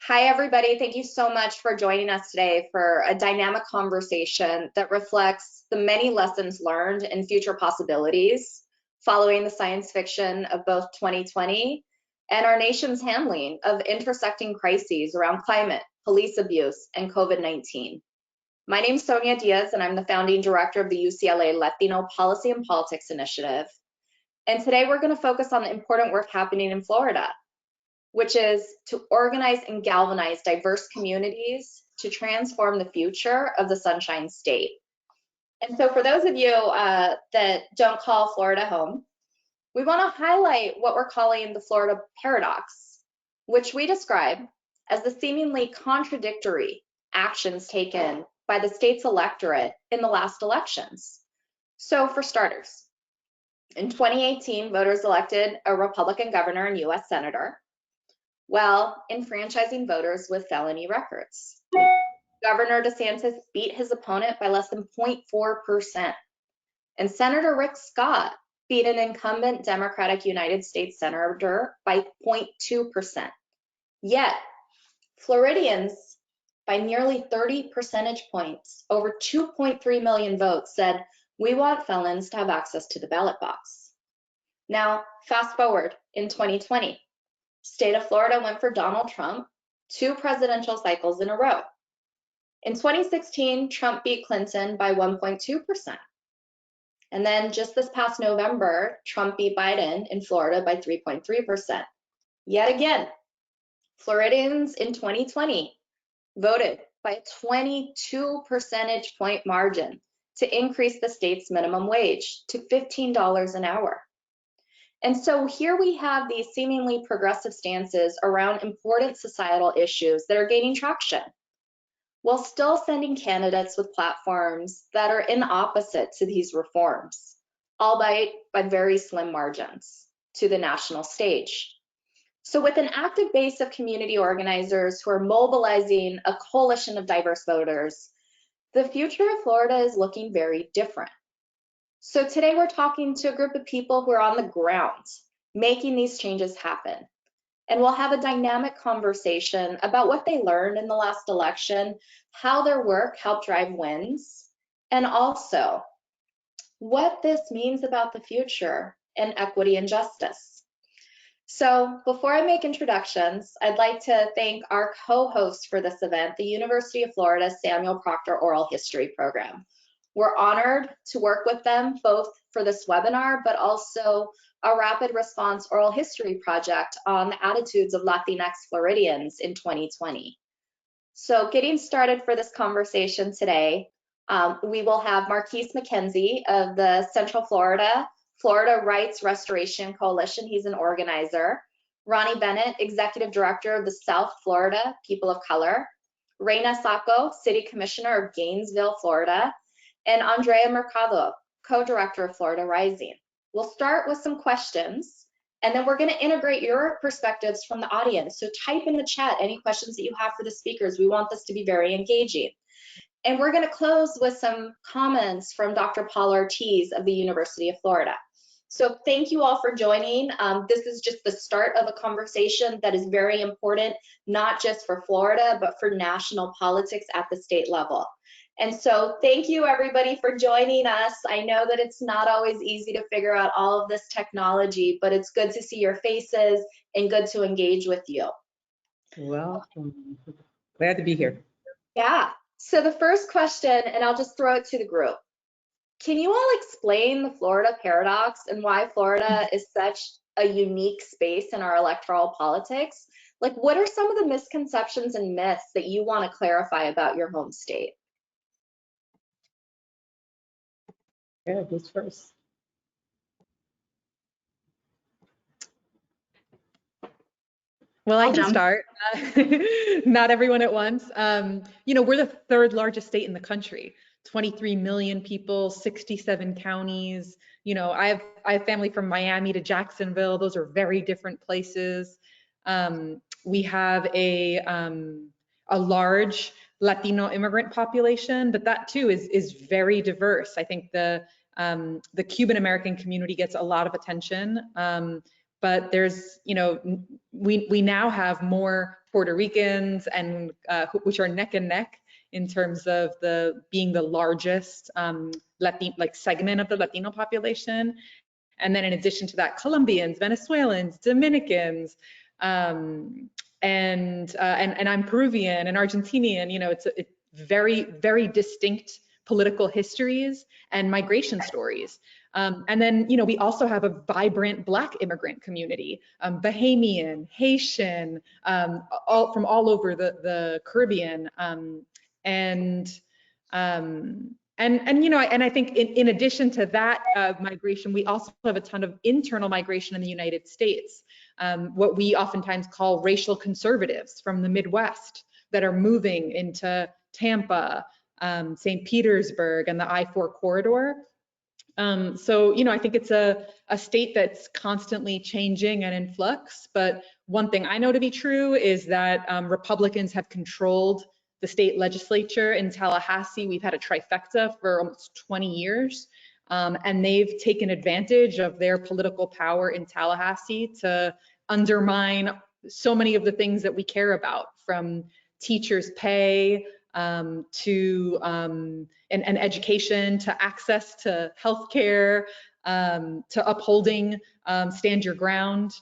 Hi, everybody. Thank you so much for joining us today for a dynamic conversation that reflects the many lessons learned and future possibilities following the science fiction of both 2020 and our nation's handling of intersecting crises around climate, police abuse, and COVID-19. My name is Sonja Diaz, and I'm the founding director of the UCLA Latino Policy and Politics Initiative. And today we're going to focus on the important work happening in Florida, which is to organize and galvanize diverse communities to transform the future of the Sunshine State. And so for those of you that don't call Florida home, we want to highlight what we're calling the Florida paradox, which we describe as the seemingly contradictory actions taken by the state's electorate in the last elections. So for starters, in 2018, voters elected a Republican governor and US Senator, while enfranchising voters with felony records. Governor DeSantis beat his opponent by less than 0.4%. And Senator Rick Scott beat an incumbent Democratic United States Senator by 0.2%. Yet, Floridians, by nearly 30 percentage points, over 2.3 million votes, said, "We want felons to have access to the ballot box." Now, fast forward in 2020. State of Florida went for Donald Trump 2 presidential cycles in a row. In 2016, Trump beat Clinton by 1.2%. And then just this past November, Trump beat Biden in Florida by 3.3%. Yet again, Floridians in 2020 voted by a 22 percentage point margin to increase the state's minimum wage to $15 an hour. And so here we have these seemingly progressive stances around important societal issues that are gaining traction, while still sending candidates with platforms that are in opposite to these reforms, albeit by very slim margins, to the national stage. So with an active base of community organizers who are mobilizing a coalition of diverse voters, the future of Florida is looking very different. So today we're talking to a group of people who are on the ground making these changes happen. And we'll have a dynamic conversation about what they learned in the last election, how their work helped drive wins, and also what this means about the future and equity and justice. So before I make introductions, I'd like to thank our co-host for this event, the University of Florida Samuel Proctor Oral History Program. We're honored to work with them both for this webinar, but also a rapid response oral history project on the attitudes of Latinx Floridians in 2020. So getting started for this conversation today, we will have Marquis McKenzie of the Central Florida Rights Restoration Coalition. He's an organizer. Roni Bennett, Executive Director of the South Florida People of Color. Reina Saco, City Commissioner of Gainesville, Florida. And Andrea Mercado, co-director of Florida Rising. We'll start with some questions, and then we're going to integrate your perspectives from the audience. So type in the chat any questions that you have for the speakers. We want this to be very engaging. And we're going to close with some comments from Dr. Paul Ortiz of the University of Florida. So thank you all for joining. This is just the start of a conversation that is very important, not just for Florida, but for national politics at the state level. And so thank you everybody for joining us. I know that it's not always easy to figure out all of this technology, but it's good to see your faces and good to engage with you. Welcome. Glad to be here. Yeah. So the first question, and I'll just throw it to the group. Can you all explain the Florida paradox and why Florida is such a unique space in our electoral politics? Like, what are some of the misconceptions and myths that you want to clarify about your home state? Yeah, who's first? Well, I can start. Not everyone at once. You know, we're the 3rd largest state in the country. 23 million people, 67 counties. You know, I have family from Miami to Jacksonville. Those are very different places. We have a large Latino immigrant population, but that too is very diverse. I think the Cuban American community gets a lot of attention, but there's, you know, we now have more Puerto Ricans, and which are neck and neck in terms of being the largest segment of the Latino population. And then in addition to that, Colombians, Venezuelans, Dominicans, and I'm Peruvian and Argentinian. You know, it's very, very distinct political histories and migration stories. And then, you know, we also have a vibrant Black immigrant community, Bahamian, Haitian, from all over the Caribbean. And you know, and I think in addition to that migration, we also have a ton of internal migration in the United States, what we oftentimes call racial conservatives from the Midwest that are moving into Tampa, St. Petersburg, and the I-4 corridor. So, you know, I think it's a state that's constantly changing and in flux. But one thing I know to be true is that Republicans have controlled the state legislature in Tallahassee. We've had a trifecta for almost 20 years. And they've taken advantage of their political power in Tallahassee to undermine so many of the things that we care about, from teachers' pay to and education, to access to healthcare, to upholding stand your ground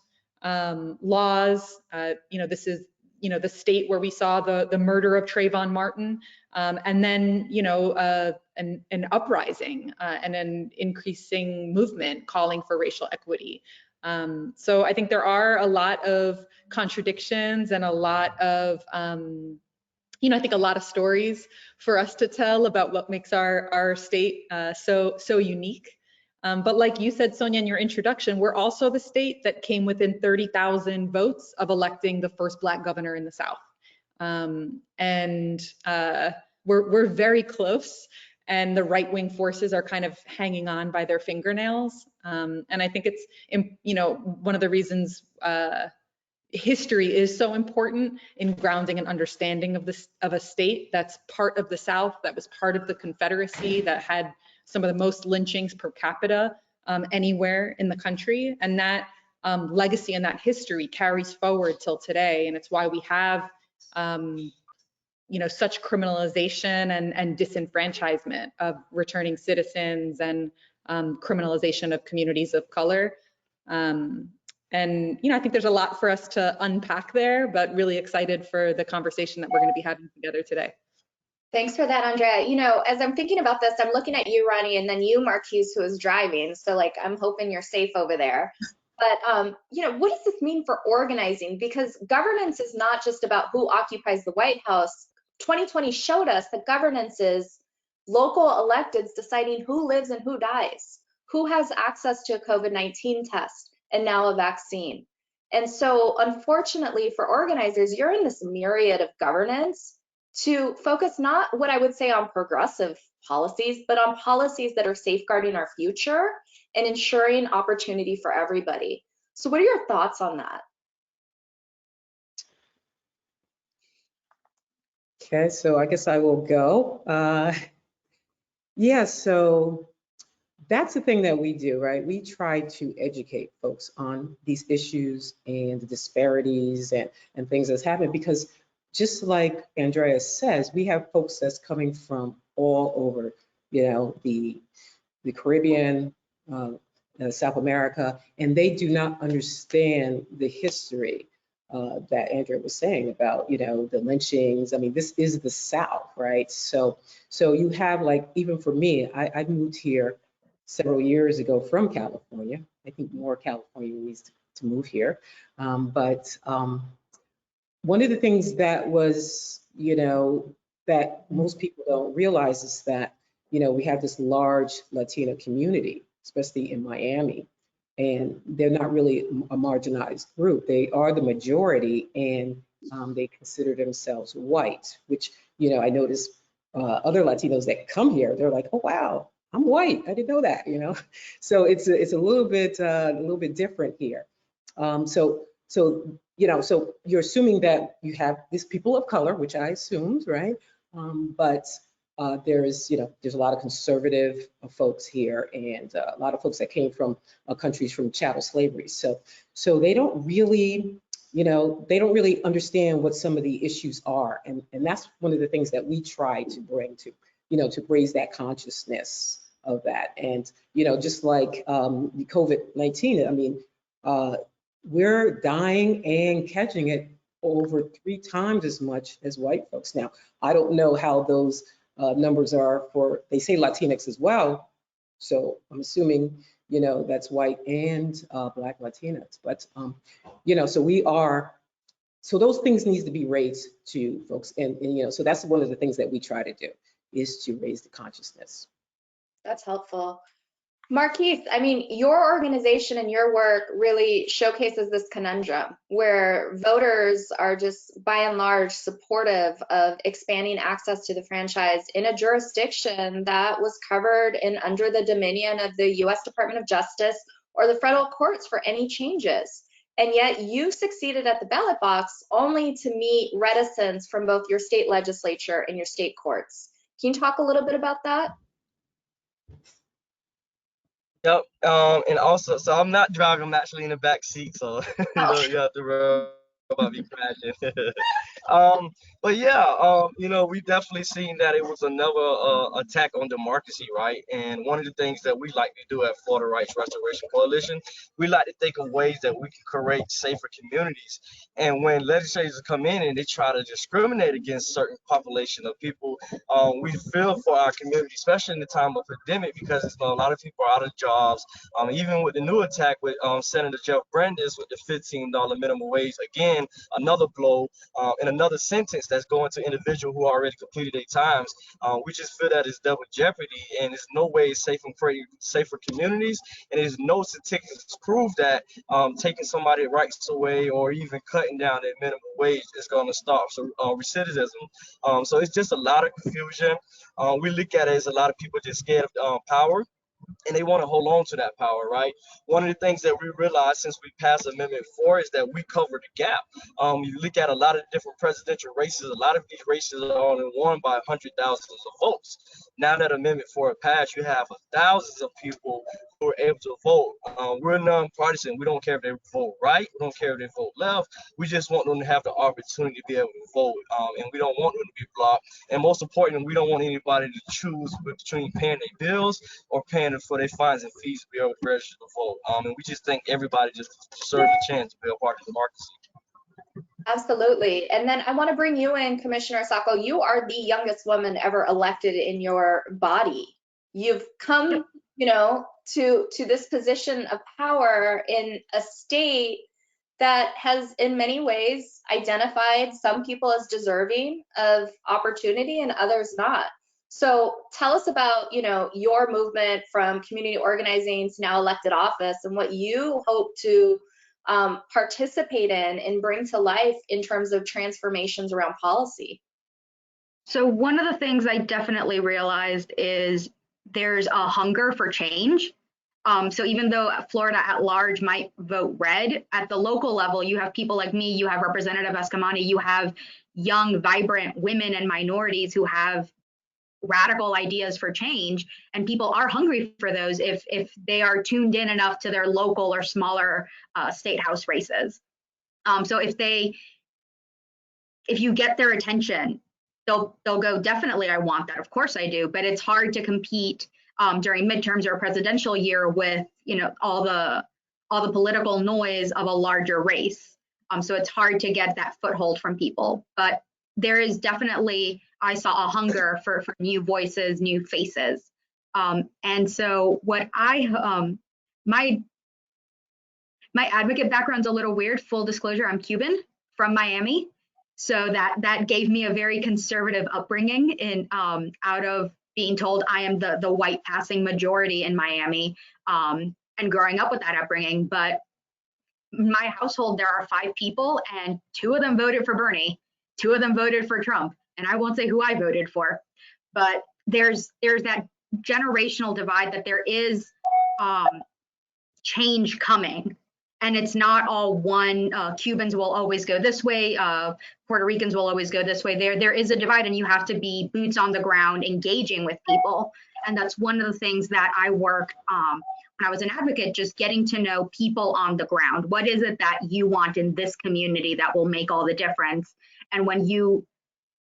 laws. You know, this is, you know, the state where we saw the murder of Trayvon Martin, and then, you know, an uprising and an increasing movement calling for racial equity. So I think there are a lot of contradictions and a lot of, you know, I think a lot of stories for us to tell about what makes our state so unique. But like you said, Sonja, in your introduction, we're also the state that came within 30,000 votes of electing the first Black governor in the South. We're very close, and the right-wing forces are kind of hanging on by their fingernails. And I think it's, you know, one of the reasons history is so important in grounding and understanding of a state that's part of the South, that was part of the Confederacy, that had some of the most lynchings per capita anywhere in the country. And that legacy and that history carries forward till today. And it's why we have, you know, such criminalization and disenfranchisement of returning citizens, and criminalization of communities of color. And, you know, I think there's a lot for us to unpack there, but really excited for the conversation that we're going to be having together today. Thanks for that, Andrea. You know, as I'm thinking about this, I'm looking at you, Roni, and then you, Marquis, who is driving. So, like, I'm hoping you're safe over there. But, you know, what does this mean for organizing? Because governance is not just about who occupies the White House. 2020 showed us that governance is local electeds deciding who lives and who dies, who has access to a COVID-19 test, and now a vaccine. And so, unfortunately for organizers, you're in this myriad of governance to focus not what I would say on progressive policies, but on policies that are safeguarding our future and ensuring opportunity for everybody. So what are your thoughts on that? Okay, so I guess I will go. Yeah, so that's the thing that we do, right? We try to educate folks on these issues and the disparities and things that's happening, because just like Andrea says, we have folks that's coming from all over, you know, the Caribbean, South America, and they do not understand the history that Andrea was saying about, you know, the lynchings. I mean, this is the South, right? So you have, like, even for me, I moved here several years ago from California. I think more California needs to move here. One of the things that was, you know, that most people don't realize is that, you know, we have this large Latino community, especially in Miami, and they're not really a marginalized group. They are the majority, and they consider themselves white, which, you know, I noticed other Latinos that come here, they're like, oh, wow, I'm white. I didn't know that, you know? So it's a little bit different here. So, you know, so you're assuming that you have these people of color, which I assumed, right? But there's, you know, there's a lot of conservative folks here, and a lot of folks that came from countries from chattel slavery. So they don't really you know, they don't really understand what some of the issues are. And that's one of the things that we try to bring to, you know, to raise that consciousness of that. And, you know, just like the COVID-19, I mean, we're dying and catching it over 3 times as much as white folks. Now, I don't know how those numbers are for, they say Latinx as well. So I'm assuming, you know, that's white and Black Latinx. But, you know, so we are, so those things need to be raised to folks. And, you know, so that's one of the things that we try to do, is to raise the consciousness. That's helpful. Marquis, I mean, your organization and your work really showcases this conundrum where voters are just by and large supportive of expanding access to the franchise in a jurisdiction that was covered in under the dominion of the US Department of Justice or the federal courts for any changes. And yet you succeeded at the ballot box only to meet reticence from both your state legislature and your state courts. Can you talk a little bit about that? Yep. And also, so I'm not driving, I'm actually in the back seat, so you have to worry about me crashing. But yeah, you know, we definitely seen that it was another attack on democracy, right? And one of the things that we like to do at Florida Rights Restoration Coalition, we like to think of ways that we can create safer communities. And when legislators come in and they try to discriminate against certain population of people, we feel for our community, especially in the time of pandemic, because a lot of people are out of jobs. Even with the new attack with Senator Jeff Brandes with the $15 minimum wage, again, another blow and another sentence that's going to individuals who already completed their times. We just feel that it's double jeopardy, and there's no way it's safe and creating safer communities, and there's no statistics to prove that taking somebody's rights away or even cutting down their minimum wage is going to stop recidivism. So it's just a lot of confusion. We look at it as a lot of people just scared of power, and they want to hold on to that power, right? One of the things that we realized since we passed Amendment 4 is that we covered the gap. You look at a lot of different presidential races, a lot of these races are only won by hundreds of thousands of votes. Now that Amendment 4 passed, you have thousands of people who are able to vote. We're nonpartisan. We don't care if they vote right. We don't care if they vote left. We just want them to have the opportunity to be able to vote, and we don't want them to be blocked. And most importantly, we don't want anybody to choose between paying their bills or paying for their fines and fees to be able to register to vote. And we just think everybody just deserves a chance to be a part of democracy. Absolutely. And then I want to bring you in, Commissioner Saco. You are the youngest woman ever elected in your body. You've come, you know, to this position of power in a state that has in many ways identified some people as deserving of opportunity and others not. So tell us about, you know, your movement from community organizing to now elected office and what you hope to participate in and bring to life in terms of transformations around policy. So one of the things I definitely realized is there's a hunger for change. So even though Florida at large might vote red, at the local level, you have people like me, you have Representative Escamani, you have young, vibrant women and minorities who have radical ideas for change, and people are hungry for those if they are tuned in enough to their local or smaller state house races. So if you get their attention, they'll go, definitely, I want that. Of course I do, but it's hard to compete during midterms or a presidential year with, you know, all the political noise of a larger race. So it's hard to get that foothold from people, but there is definitely, I saw a hunger for new voices, new faces. And so what my advocate background's a little weird. Full disclosure, I'm Cuban from Miami. So that gave me a very conservative upbringing in out of being told I am the white passing majority in Miami, and growing up with that upbringing. But in my household, there are 5 people, and 2 of them voted for Bernie, 2 of them voted for Trump. And I won't say who I voted for, but there's that generational divide that there is change coming, and it's not all one. Cubans will always go this way. Puerto Ricans will always go this way. There is a divide, and you have to be boots on the ground, engaging with people. And that's one of the things that I work when I was an advocate, just getting to know people on the ground. What is it that you want in this community that will make all the difference? And when you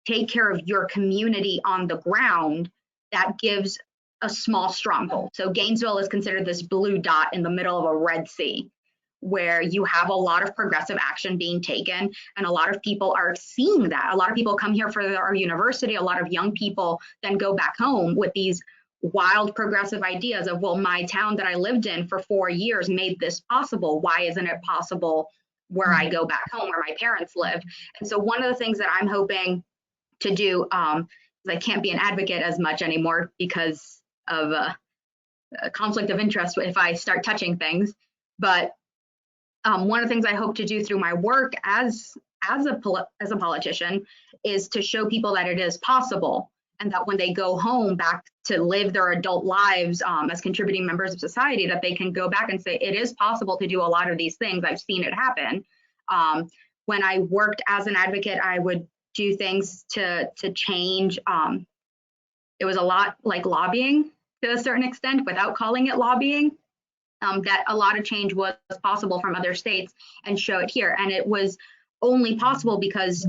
take care of your community on the ground, that gives a small stronghold. So Gainesville is considered this blue dot in the middle of a Red Sea, where you have a lot of progressive action being taken, and a lot of people are seeing that. A lot of people come here for our university. A lot of young people then go back home with these wild progressive ideas of, well, my town that I lived in for 4 years made this possible. Why isn't it possible where I go back home, where my parents live? And so one of the things that I'm hoping to do, I can't be an advocate as much anymore because of a conflict of interest if I start touching things. But one of the things I hope to do through my work as a politician is to show people that it is possible, and that when they go home back to live their adult lives as contributing members of society, that they can go back and say, it is possible to do a lot of these things. I've seen it happen. When I worked as an advocate, I would do things to change. It was a lot like lobbying to a certain extent without calling it lobbying. That a lot of change was possible from other states, and show it here. And it was only possible because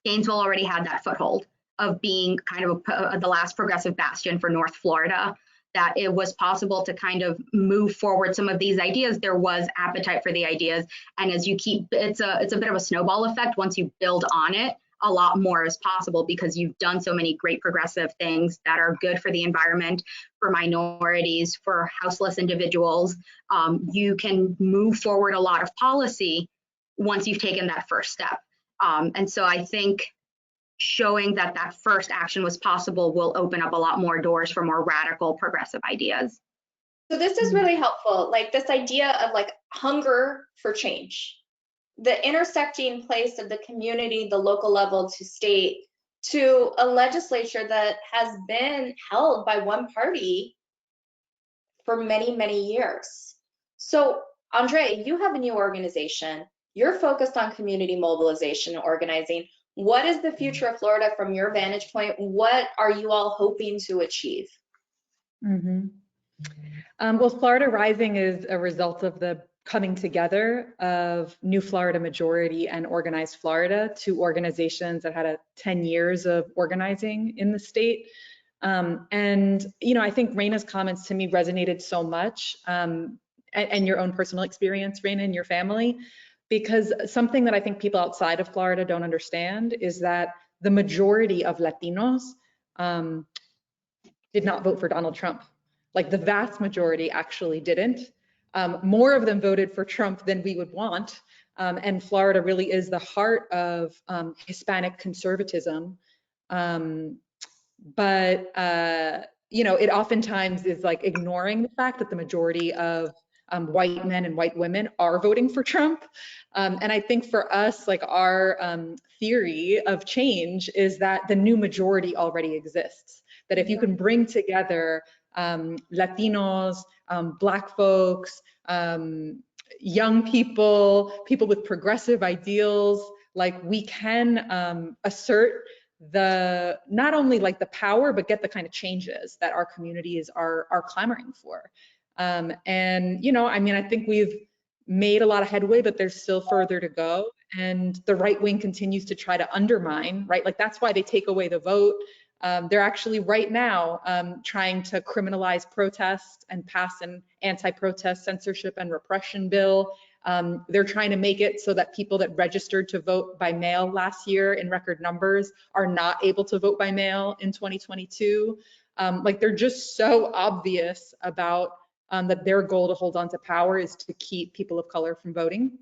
Gainesville already had that foothold of being kind of the last progressive bastion for North Florida, that it was possible to kind of move forward some of these ideas. There was appetite for the ideas. And as you keep, it's a bit of a snowball effect. Once you build on it, a lot more is possible because you've done so many great progressive things that are good for the environment, for minorities, for houseless individuals. You can move forward a lot of policy once you've taken that first step. And so I think showing that that first action was possible will open up a lot more doors for more radical progressive ideas. So this is really helpful, like this idea of like hunger for change, the intersecting place of the community, the local level to state, to a legislature that has been held by one party for many, many years. So Andrea, you have a new organization. You're focused on community mobilization and organizing. What is the future of Florida from your vantage point? What are you all hoping to achieve? Well, Florida Rising is a result of the coming together of New Florida Majority and Organized Florida, two organizations that had 10 years of organizing in the state. And, you know, I think Reina's comments to me resonated so much, and your own personal experience, Reina, and your family, because something that I think people outside of Florida don't understand is that the majority of Latinos did not vote for Donald Trump. Like the vast majority actually didn't. More of them voted for Trump than we would want. And Florida really is the heart of Hispanic conservatism. But you know, it oftentimes is like ignoring the fact that the majority of white men and white women are voting for Trump. And I think for us, like our theory of change is that the new majority already exists. That if you can bring together Latinos, Black folks, young people, people with progressive ideals, like we can assert the, not only like the power, but get the kind of changes that our communities are clamoring for. And, you know, I mean, I think we've made a lot of headway, but there's still further to go. And the right wing continues to try to undermine, right? Like that's why they take away the vote. They're actually right now trying to criminalize protest and pass an anti-protest censorship and repression bill. They're trying to make it so that people that registered to vote by mail last year in record numbers are not able to vote by mail in 2022. Like they're just so obvious about that their goal to hold on to power is to keep people of color from voting.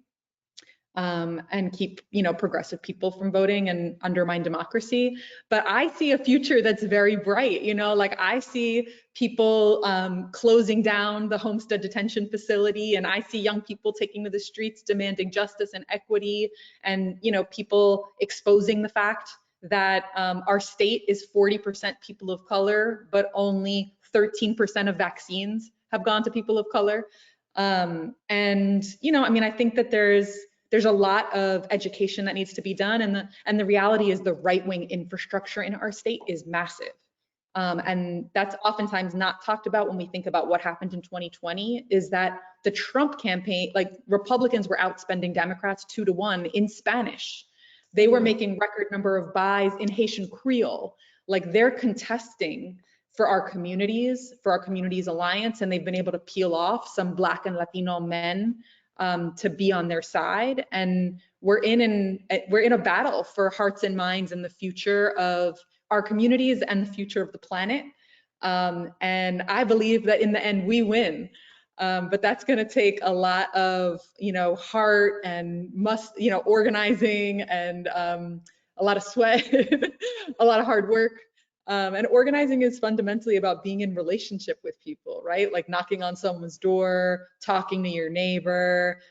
And keep, you know, progressive people from voting and undermine democracy. But I see a future that's very bright, you know, like I see people closing down the Homestead detention facility, and I see young people taking to the streets demanding justice and equity, and, you know, people exposing the fact that our state is 40% people of color, but only 13% of vaccines have gone to people of color. And, you know, I mean, I think that there's a lot of education that needs to be done, and the reality is the right-wing infrastructure in our state is massive. And that's oftentimes not talked about when we think about what happened in 2020, is that the Trump campaign, like Republicans were outspending Democrats 2-1 in Spanish. They were making record number of buys in Haitian Creole. Like they're contesting for our communities alliance, and they've been able to peel off some Black and Latino men to be on their side. And we're in a battle for hearts and minds and the future of our communities and the future of the planet. And I believe that in the end we win. But that's going to take a lot of, heart and organizing and a lot of sweat, a lot of hard work. And organizing is fundamentally about being in relationship with people, right? Like knocking on someone's door, talking to your neighbor,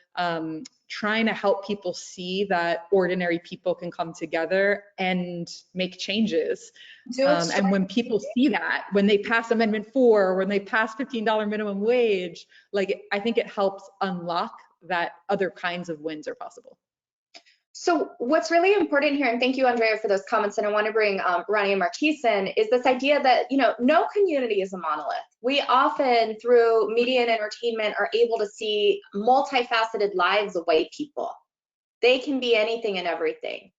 trying to help people see that ordinary people can come together and make changes. And when people see that, when they pass Amendment 4, when they pass $15 minimum wage, like I think it helps unlock that other kinds of wins are possible. So what's really important here, and thank you, Andrea, for those comments, and I want to bring Roni and Marquis in, is this idea that, no community is a monolith. We often, through media and entertainment, are able to see multifaceted lives of white people. They can be anything and everything.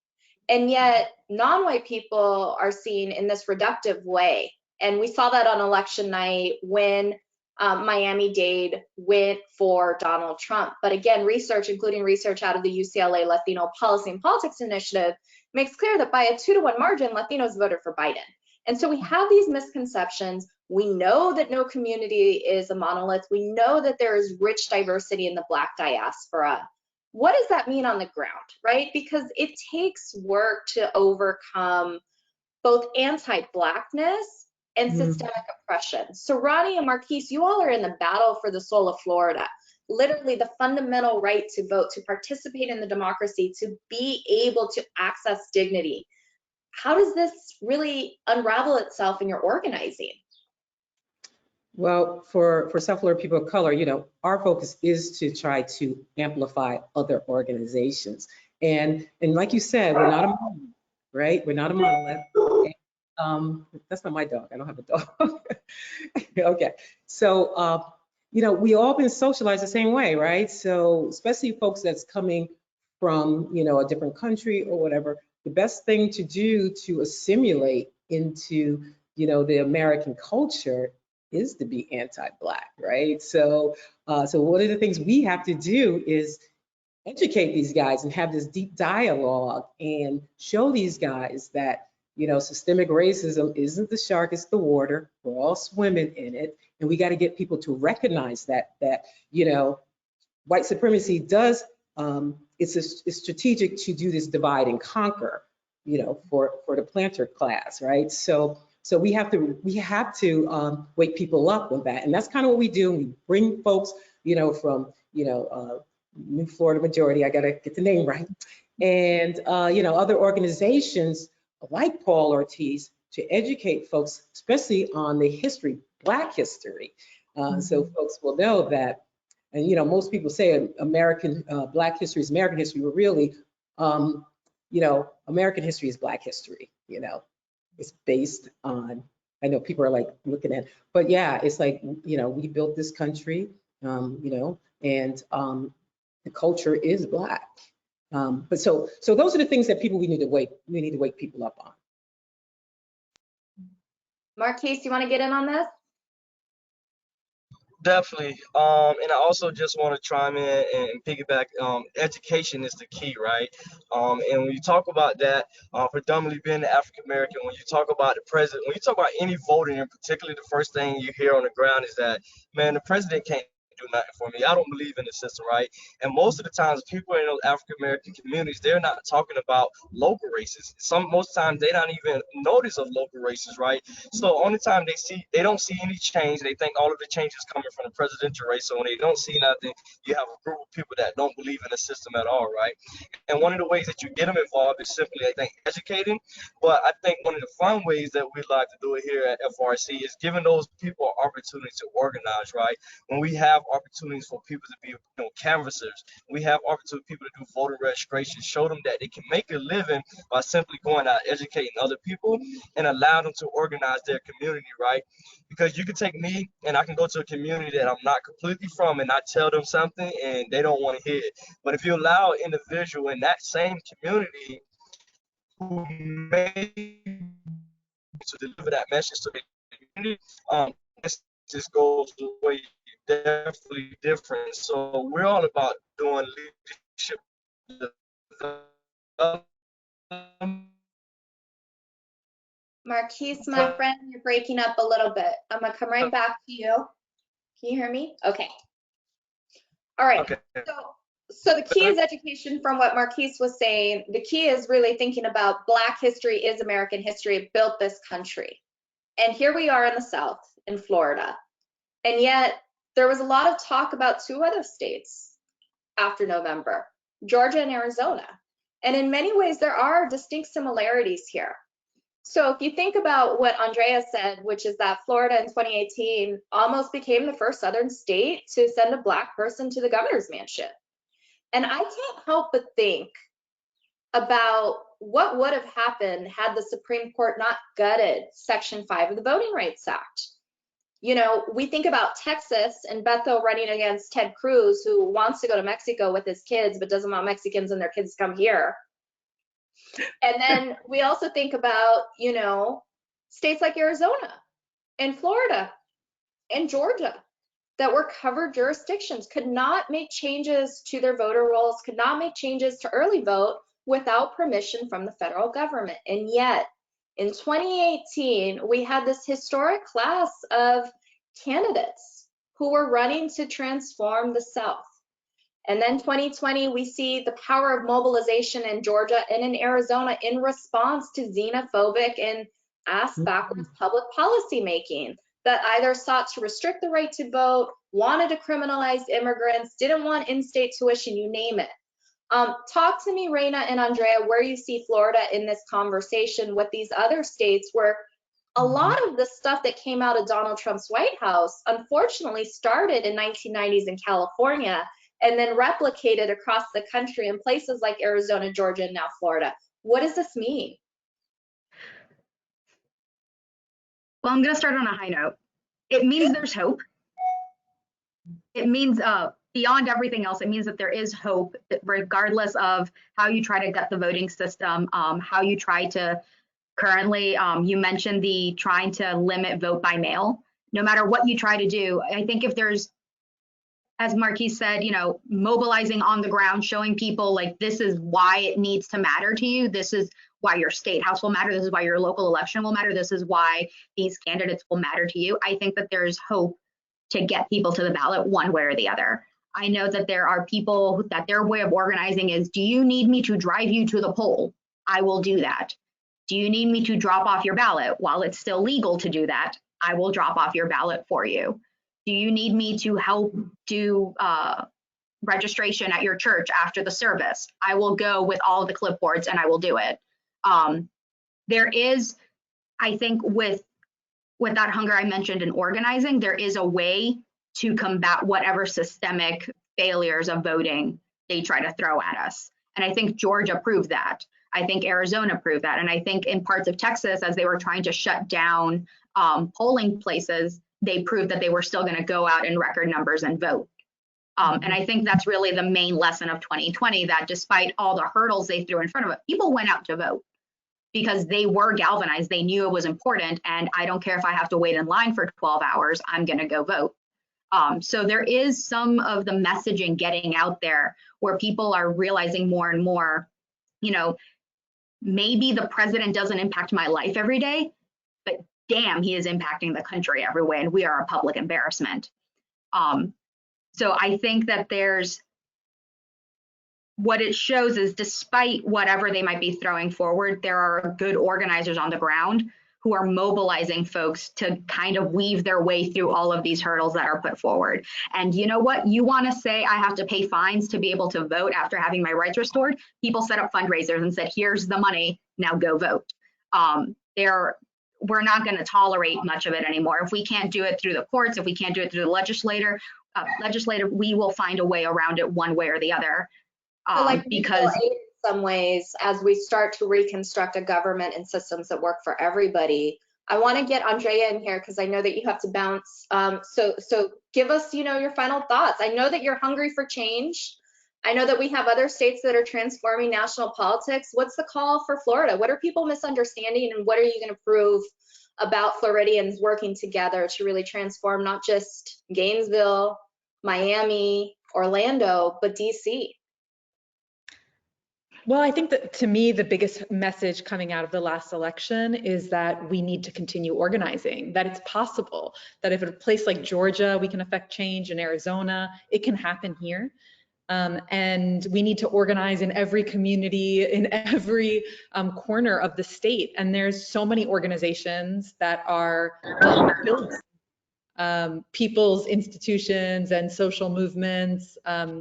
And yet, non-white people are seen in this reductive way. And we saw that on election night when Miami-Dade went for Donald Trump. But again, research, including research out of the UCLA Latino Policy and Politics Initiative, makes clear that by a 2-to-1 margin, Latinos voted for Biden. And so we have these misconceptions. We know that no community is a monolith. We know that there is rich diversity in the Black diaspora. What does that mean on the ground, right? Because it takes work to overcome both anti-Blackness and systemic oppression. So Roni and Marquis, you all are in the battle for the soul of Florida, literally the fundamental right to vote, to participate in the democracy, to be able to access dignity. How does this really unravel itself in your organizing? Well, for South Florida people of color, our focus is to try to amplify other organizations. And like you said, we're not a monolith, right? We're not a monolith. That's not my dog. I don't have a dog. Okay. So, we all been socialized the same way, right? So especially folks that's coming from, a different country or whatever, the best thing to do to assimilate into, the American culture is to be anti-Black, right? So one of the things we have to do is educate these guys and have this deep dialogue and show these guys that, systemic racism isn't the shark, it's the water. We're all swimming in it. And we got to get people to recognize that white supremacy does, it's strategic to do this divide and conquer, for the planter class, right? So we have to wake people up with that. And that's kind of what we do. We bring folks, from, New Florida Majority, I got to get the name right. And, other organizations like Paul Ortiz to educate folks, especially on the history, Black history. So folks will know that, and most people say American Black history is American history, but really, American history is Black history. It's based on, I know people are like looking at, but yeah, it's like, we built this country, and the culture is Black. But so those are the things that we need to wake people up on. Marquis, you want to get in on this? Definitely. And I also just want to chime in and piggyback. Education is the key, right? And when you talk about that, predominantly being the African American, when you talk about the president, when you talk about any voting in particular, the first thing you hear on the ground is that, man, the president can't do nothing for me. I don't believe in the system, right? And most of the times, people in those African American communities, they're not talking about local races. Most times they don't even notice of local races, right? So only time they don't see any change. They think all of the change is coming from the presidential race. So when they don't see nothing, you have a group of people that don't believe in the system at all, right? And one of the ways that you get them involved is simply, I think, educating. But I think one of the fun ways that we like to do it here at FRC is giving those people an opportunity to organize, right? When we have opportunities for people to be, canvassers. We have opportunities for people to do voter registration, show them that they can make a living by simply going out educating other people and allow them to organize their community, right? Because you can take me and I can go to a community that I'm not completely from and I tell them something and they don't want to hear it. But if you allow an individual in that same community who may to deliver that message to the community, this just goes away definitely different. So we're all about doing leadership development. Marquis, my friend, you're breaking up a little bit. I'm gonna come right back to you. Can you hear me? Okay. All right. Okay. So the key is education from what Marquis was saying. The key is really thinking about Black history is American history. It built this country. And here we are in the South, in Florida. And yet there was a lot of talk about two other states after November, Georgia and Arizona. And in many ways, there are distinct similarities here. So if you think about what Andrea said, which is that Florida in 2018 almost became the first Southern state to send a Black person to the governor's mansion. And I can't help but think about what would have happened had the Supreme Court not gutted Section 5 of the Voting Rights Act. We think about Texas and Beto running against Ted Cruz, who wants to go to Mexico with his kids, but doesn't want Mexicans and their kids to come here. And then we also think about, states like Arizona and Florida and Georgia that were covered jurisdictions, could not make changes to their voter rolls, could not make changes to early vote without permission from the federal government. And yet, in 2018, we had this historic class of candidates who were running to transform the South. And then 2020, we see the power of mobilization in Georgia and in Arizona in response to xenophobic and ass-backwards public policy making that either sought to restrict the right to vote, wanted to criminalize immigrants, didn't want in-state tuition, you name it. Talk to me, Reina and Andrea, where you see Florida in this conversation with these other states where a lot of the stuff that came out of Donald Trump's White House unfortunately started in 1990s in California and then replicated across the country in places like Arizona, Georgia, and now Florida. What does this mean? Well, I'm going to start on a high note. It means there's hope. It means beyond everything else, it means that there is hope, that regardless of how you try to gut the voting system, how you try to currently, you mentioned the trying to limit vote by mail. No matter what you try to do, I think if there's, as Marquis said, mobilizing on the ground, showing people like this is why it needs to matter to you. This is why your state house will matter. This is why your local election will matter. This is why these candidates will matter to you. I think that there's hope to get people to the ballot one way or the other. I know that there are people that their way of organizing is, do you need me to drive you to the poll? I will do that. Do you need me to drop off your ballot? While it's still legal to do that, I will drop off your ballot for you. Do you need me to help do registration at your church after the service? I will go with all of the clipboards and I will do it. There is, I think, with that hunger I mentioned in organizing, there is a way to combat whatever systemic failures of voting they try to throw at us. And I think Georgia proved that. I think Arizona proved that. And I think in parts of Texas, as they were trying to shut down polling places, they proved that they were still going to go out in record numbers and vote. And I think that's really the main lesson of 2020, that despite all the hurdles they threw in front of it, people went out to vote because they were galvanized. They knew it was important. And I don't care if I have to wait in line for 12 hours, I'm going to go vote. So there is some of the messaging getting out there where people are realizing more and more, maybe the president doesn't impact my life every day, but damn, he is impacting the country every way, and we are a public embarrassment. So I think that there's, what it shows is despite whatever they might be throwing forward, there are good organizers on the ground who are mobilizing folks to kind of weave their way through all of these hurdles that are put forward. And you know what? You want to say I have to pay fines to be able to vote after having my rights restored? People set up fundraisers and said, here's the money, now go vote. We're not going to tolerate much of it anymore. If we can't do it through the courts, if we can't do it through the legislature, legislative, we will find a way around it one way or the other. So like Because in some ways, as we start to reconstruct a government and systems that work for everybody, I want to get Andrea in here because I know that you have to bounce. So give us, your final thoughts. I know that you're hungry for change. I know that we have other states that are transforming national politics. What's the call for Florida? What are people misunderstanding, and what are you going to prove about Floridians working together to really transform not just Gainesville, Miami, Orlando, but DC? Well, I think that to me, the biggest message coming out of the last election is that we need to continue organizing, that it's possible, that if at a place like Georgia, we can affect change, in Arizona, it can happen here. And we need to organize in every community, in every corner of the state. And there's so many organizations that are building people's institutions and social movements.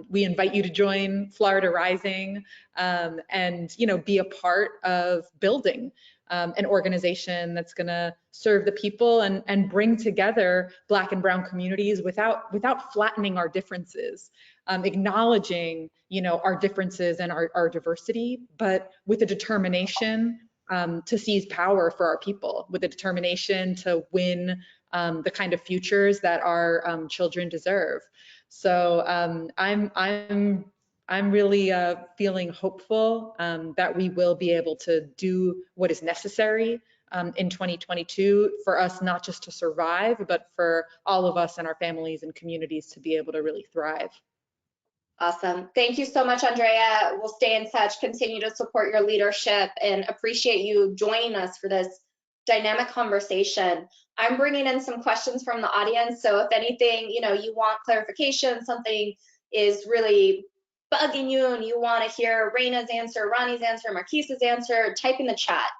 We invite you to join Florida Rising and be a part of building an organization that's going to serve the people and bring together Black and Brown communities without flattening our differences, acknowledging our differences and our diversity, but with a determination to seize power for our people, with a determination to win the kind of futures that our children deserve. So I'm really feeling hopeful that we will be able to do what is necessary in 2022 for us, not just to survive, but for all of us and our families and communities to be able to really thrive. Awesome. Thank you so much, Andrea. We'll stay in touch, continue to support your leadership, and appreciate you joining us for this dynamic conversation. I'm bringing in some questions from the audience. So if anything, you want clarification, something is really bugging you and you want to hear Reina's answer, Roni's answer, Marquis's answer, type in the chat.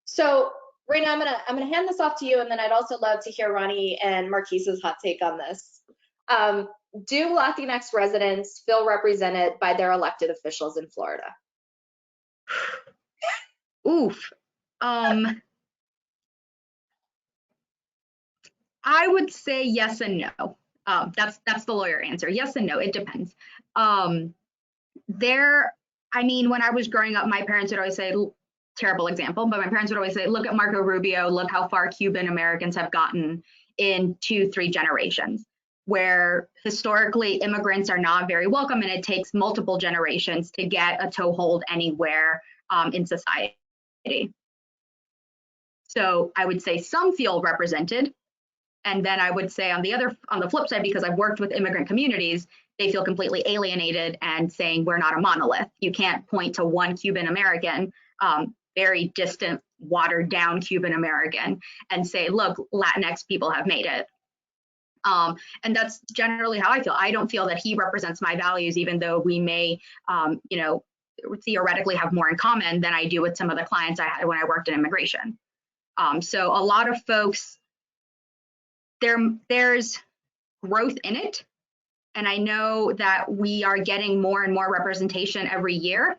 So Reina, I'm gonna hand this off to you, and then I'd also love to hear Roni and Marquis's hot take on this. Do Latinx residents feel represented by their elected officials in Florida? Oof. I would say yes and no. That's the lawyer answer. Yes and no. It depends. When I was growing up, my parents would always say, terrible example, but my parents would always say, look at Marco Rubio, look how far Cuban Americans have gotten in 2-3 generations, where historically immigrants are not very welcome, and it takes multiple generations to get a toehold anywhere in society. So I would say some feel represented. And then I would say on the flip side, because I've worked with immigrant communities, they feel completely alienated and saying we're not a monolith. You can't point to one Cuban American, very distant, watered down Cuban American, and say, look, Latinx people have made it. And that's generally how I feel. I don't feel that he represents my values, even though we may, theoretically have more in common than I do with some of the clients I had when I worked in immigration. So a lot of folks, there's growth in it. And I know that we are getting more and more representation every year,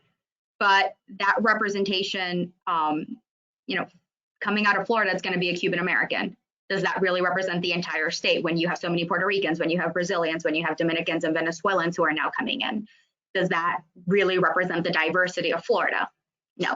but that representation, coming out of Florida, it's going to be a Cuban American. Does that really represent the entire state when you have so many Puerto Ricans, when you have Brazilians, when you have Dominicans and Venezuelans who are now coming in? Does that really represent the diversity of Florida? No.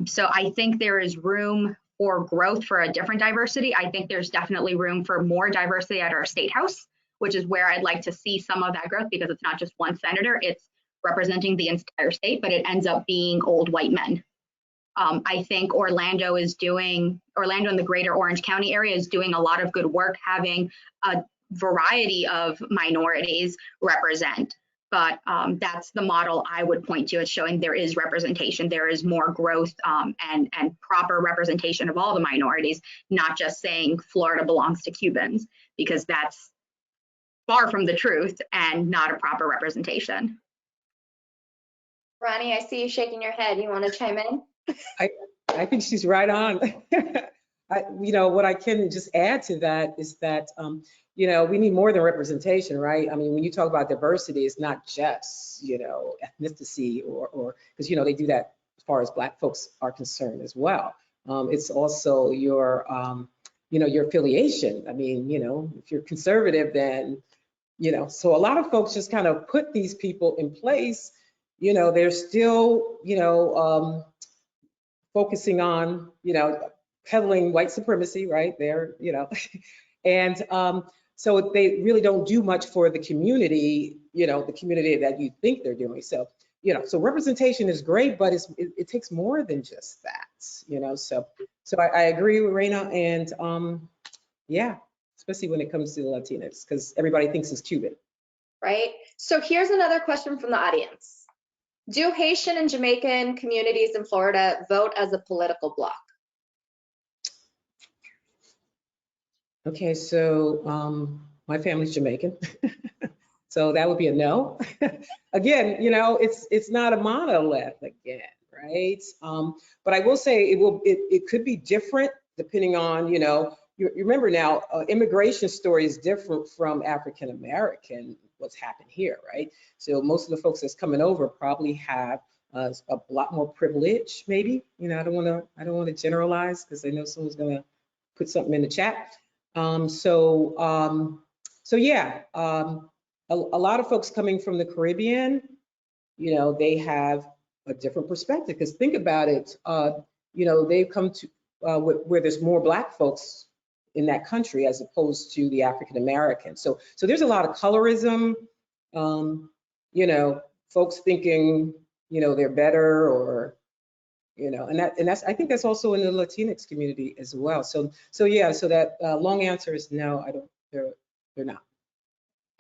So I think there is room for growth for a different diversity. I think there's definitely room for more diversity at our state house, which is where I'd like to see some of that growth, because it's not just one senator, it's representing the entire state, but it ends up being old white men. I think Orlando and the greater Orange County area is doing a lot of good work having a variety of minorities represent. But that's the model I would point to as showing there is representation, there is more growth and proper representation of all the minorities, not just saying Florida belongs to Cubans, because that's far from the truth and not a proper representation. Roni, I see you shaking your head. You want to chime in? I think she's right on. What I can just add to that is that, we need more than representation, right? I mean, when you talk about diversity, it's not just, ethnicity or because, they do that as far as Black folks are concerned as well. It's also your affiliation. I mean, if you're conservative, then you know, so a lot of folks just kind of put these people in place. You know, they're still, you know, focusing on, you know, peddling white supremacy, right? They're, you know, and so they really don't do much for the community, you know, the community that you think they're doing. So, you know, so representation is great, but it takes more than just that, you know. So I agree with Reina, and yeah, especially when it comes to the Latinx, because everybody thinks it's Cuban. Right. So here's another question from the audience. Do Haitian and Jamaican communities in Florida vote as a political bloc? Okay, so my family's Jamaican, so that would be a no. Again, you know, it's not a monolith again, right? But I will say it could be different depending on, you know, you remember now, immigration story is different from African American, what's happened here, right? So most of the folks that's coming over probably have a lot more privilege, maybe. You know, I don't want to generalize, because I know someone's gonna put something in the chat. So yeah, a lot of folks coming from the Caribbean, you know, they have a different perspective, because think about it, you know, they've come to where there's more Black folks in that country as opposed to the African American. So there's a lot of colorism, you know, folks thinking, you know, they're better, or, you know, and that's, I think that's also in the Latinx community as well. So yeah, so that long answer is no, I don't, they're not.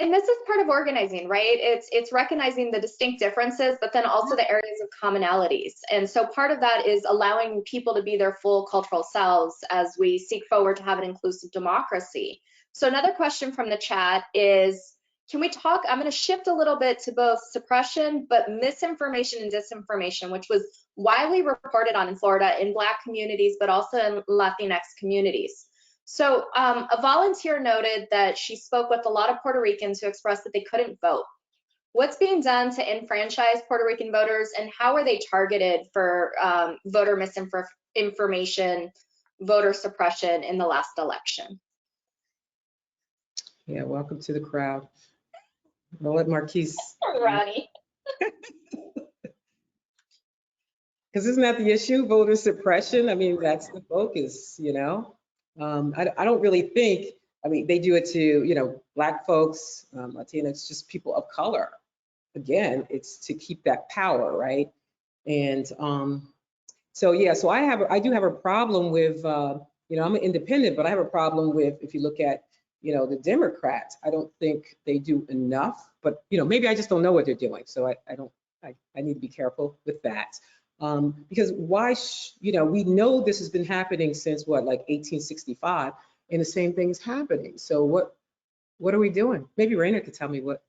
And this is part of organizing, right? It's recognizing the distinct differences, but then also the areas of commonalities. And so part of that is allowing people to be their full cultural selves as we seek forward to have an inclusive democracy. So another question from the chat is, can we talk, I'm going to shift a little bit to both suppression, but misinformation and disinformation, which was widely reported on in Florida in Black communities, but also in Latinx communities. So a volunteer noted that she spoke with a lot of Puerto Ricans who expressed that they couldn't vote. What's being done to enfranchise Puerto Rican voters, and how are they targeted for voter misinformation, voter suppression in the last election? Yeah, welcome to the crowd. I'll let Marquis. Roni. Because isn't that the issue, voter suppression? I mean, that's the focus, you know? I don't really think, I mean, they do it to, you know, Black folks, Latinx, just people of color. Again, it's to keep that power, right? And so yeah, so I do have a problem with, you know, I'm an independent, but I have a problem with, if you look at, you know, the Democrats, I don't think they do enough, but, you know, maybe I just don't know what they're doing. So I need to be careful with that. Because why, you know, we know this has been happening since what, like 1865, and the same thing's happening. So what are we doing? Maybe Reina could tell me what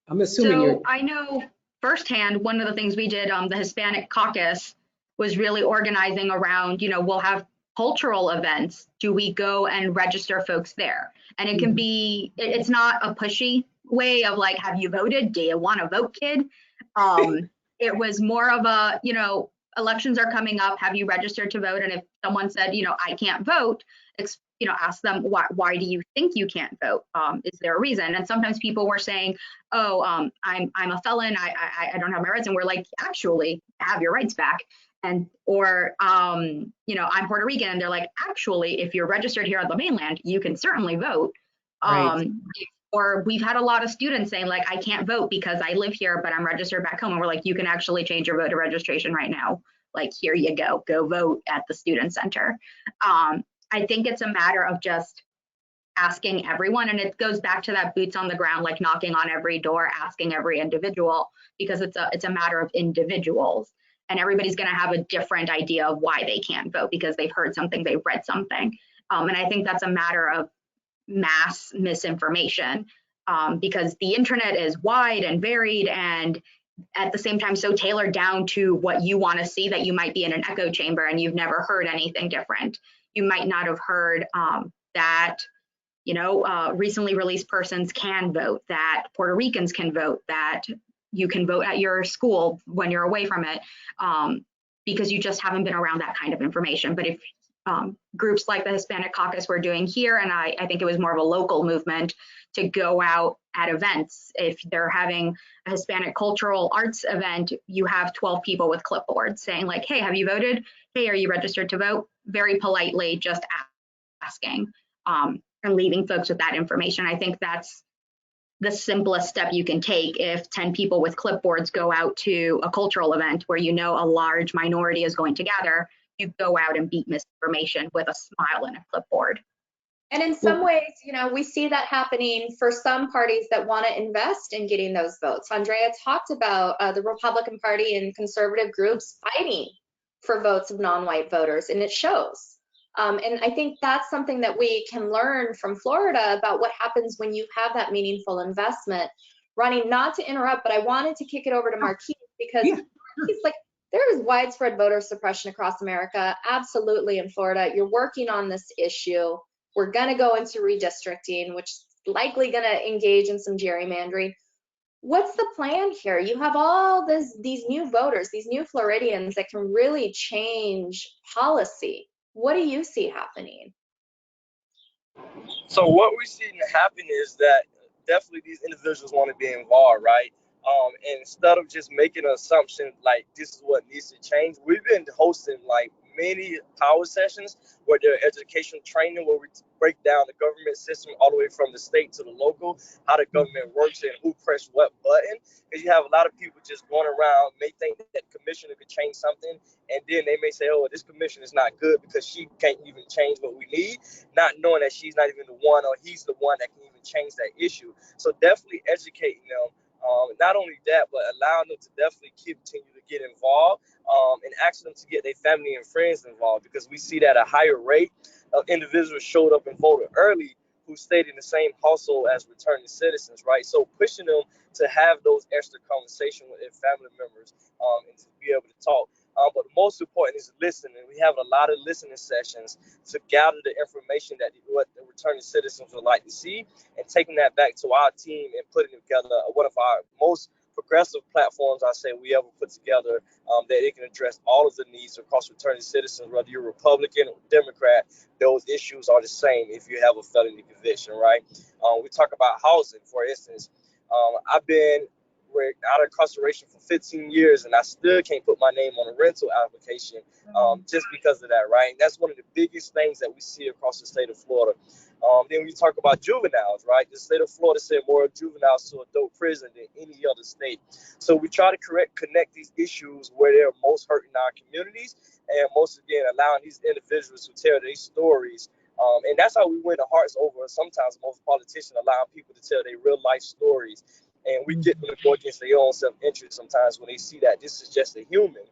I'm assuming. So I know firsthand, one of the things we did, the Hispanic caucus was really organizing around, you know, we'll have cultural events. Do we go and register folks there? And it can be, it's not a pushy way of like, have you voted? Do you want to vote, kid? It was more of a, you know, elections are coming up. Have you registered to vote? And if someone said, you know, I can't vote, you know, ask them, why do you think you can't vote? Is there a reason? And sometimes people were saying, oh, I'm a felon. I don't have my rights. And we're like, actually, have your rights back. And or, you know, I'm Puerto Rican. And they're like, actually, if you're registered here on the mainland, you can certainly vote. Right. Or we've had a lot of students saying like, I can't vote because I live here, but I'm registered back home. And we're like, you can actually change your voter registration right now. Like, here you go vote at the student center. I think it's a matter of just asking everyone. And it goes back to that boots on the ground, like knocking on every door, asking every individual, because it's a matter of individuals. And everybody's going to have a different idea of why they can't vote because they've heard something, they've read something. And I think that's a matter of mass misinformation because the internet is wide and varied and at the same time so tailored down to what you want to see that you might be in an echo chamber and you've never heard anything different. You might not have heard that, you know, recently released persons can vote, that Puerto Ricans can vote, that you can vote at your school when you're away from it, because you just haven't been around that kind of information. But if groups like the Hispanic Caucus were doing here. And I think it was more of a local movement to go out at events. If they're having a Hispanic cultural arts event, you have 12 people with clipboards saying like, hey, have you voted? Hey, are you registered to vote? Very politely just asking and leaving folks with that information. I think that's the simplest step you can take if 10 people with clipboards go out to a cultural event where you know a large minority is going to gather. You go out and beat misinformation with a smile and a clipboard. And in some ways, you know, we see that happening for some parties that want to invest in getting those votes. Andrea talked about the Republican Party and conservative groups fighting for votes of non-white voters, and it shows. And I think that's something that we can learn from Florida about what happens when you have that meaningful investment. Roni, not to interrupt, but I wanted to kick it over to Marquis because he's like, there is widespread voter suppression across America. Absolutely in Florida. You're working on this issue. We're going to go into redistricting, which is likely going to engage in some gerrymandering. What's the plan here? You have all these new voters, these new Floridians that can really change policy. What do you see happening? So what we're seeing happen is that definitely these individuals want to be involved, right? And instead of just making an assumption like this is what needs to change, we've been hosting like many power sessions where they're educational training, where we break down the government system all the way from the state to the local, how the government works and who pressed what button. Because you have a lot of people just going around, may think that commissioner could change something, and then they may say, oh, this commissioner is not good because she can't even change what we need, not knowing that she's not even the one or he's the one that can even change that issue. So definitely educating them. Not only that, but allowing them to definitely continue to get involved and ask them to get their family and friends involved, because we see that a higher rate of individuals showed up and voted early who stayed in the same household as returning citizens, right? So pushing them to have those extra conversations with their family members and to be able to talk. But the most important is listening. We have a lot of listening sessions to gather the information that what the returning citizens would like to see, and taking that back to our team and putting together one of our most progressive platforms I say we ever put together, that it can address all of the needs across returning citizens, whether you're Republican or Democrat. Those issues are the same if you have a felony conviction, right? We talk about housing, for instance. I've been out of incarceration for 15 years and I still can't put my name on a rental application just because of that, right? And that's one of the biggest things that we see across the state of Florida. Then we talk about juveniles, right? The state of Florida sent more juveniles to adult prison than any other state. So we try to connect these issues where they're most hurting our communities, and most again allowing these individuals to tell their stories. And that's how we win the hearts over. Sometimes most politicians allow people to tell their real life stories, and we get them to go against their own self-interest sometimes when they see that this is just a human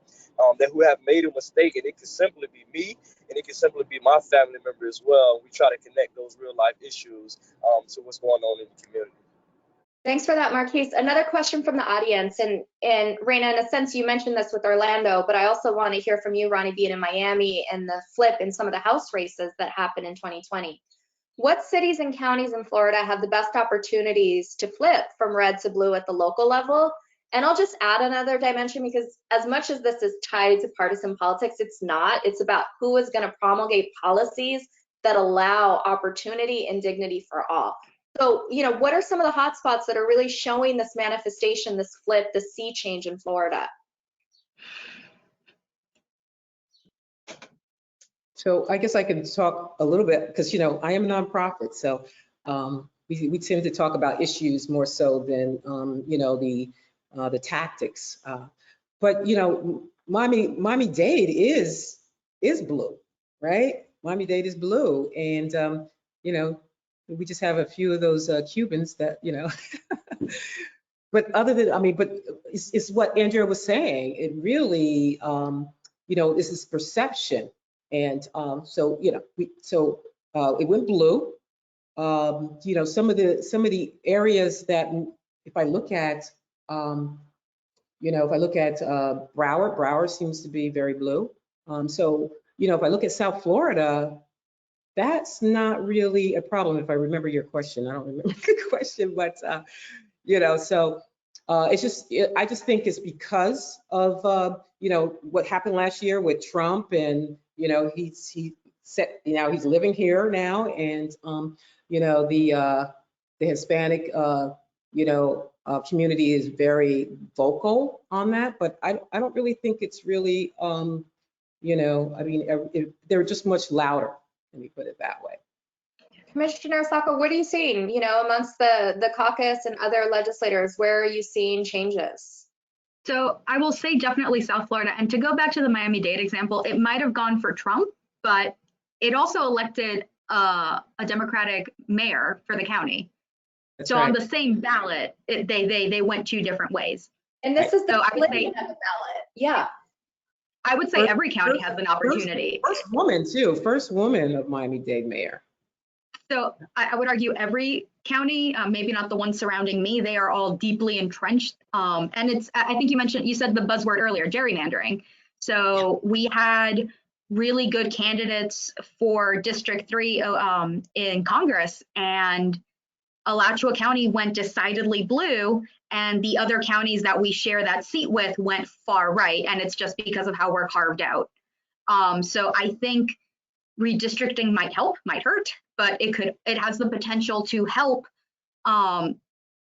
that who have made a mistake, and it could simply be me, and it can simply be my family member as well. We try to connect those real life issues to what's going on in the community. Thanks for that, Marquis. Another question from the audience, and Reina, in a sense, you mentioned this with Orlando, but I also want to hear from you, Roni, being in Miami and the flip in some of the House races that happened in 2020. What cities and counties in Florida have the best opportunities to flip from red to blue at the local level? And I'll just add another dimension, because as much as this is tied to partisan politics, it's not. It's about who is going to promulgate policies that allow opportunity and dignity for all. So, you know, what are some of the hotspots that are really showing this manifestation, this flip, this sea change in Florida? So I guess I can talk a little bit because, you know, I am a nonprofit. So we tend to talk about issues more so than, you know, the tactics. But, you know, Miami-Dade is blue, right? Miami-Dade is blue. And, you know, we just have a few of those Cubans that, you know, but other than, I mean, but it's what Andrea was saying. It really, you know, this is perception. And so, you know, it went blue. You know, some of the areas that, if I look at, you know, if I look at Broward seems to be very blue. So, you know, if I look at South Florida, that's not really a problem. If I remember your question, I don't remember the question, but you know, so it's just, I just think it's because of you know, what happened last year with Trump, and you know, he set, he's living here now, and the Hispanic community is very vocal on that, but I don't really think it's really they're just much louder. Let me put it that way. Commissioner Saco, what are you seeing, amongst the caucus and other legislators? Where are you seeing changes? So I will say definitely South Florida. And to go back to the Miami-Dade example, it might have gone for Trump, but it also elected a Democratic mayor for the county. That's so right. On the same ballot, they went two different ways. And this is the So I would splitting say, of the ballot. Yeah. I would say every county has an opportunity. First woman too, first woman of Miami-Dade mayor. So I would argue every county, maybe not the ones surrounding me, they are all deeply entrenched. And I think you said the buzzword earlier, gerrymandering. So we had really good candidates for District 3 in Congress, and Alachua County went decidedly blue, and the other counties that we share that seat with went far right, and it's just because of how we're carved out. So I think redistricting might help, might hurt, but it has the potential to help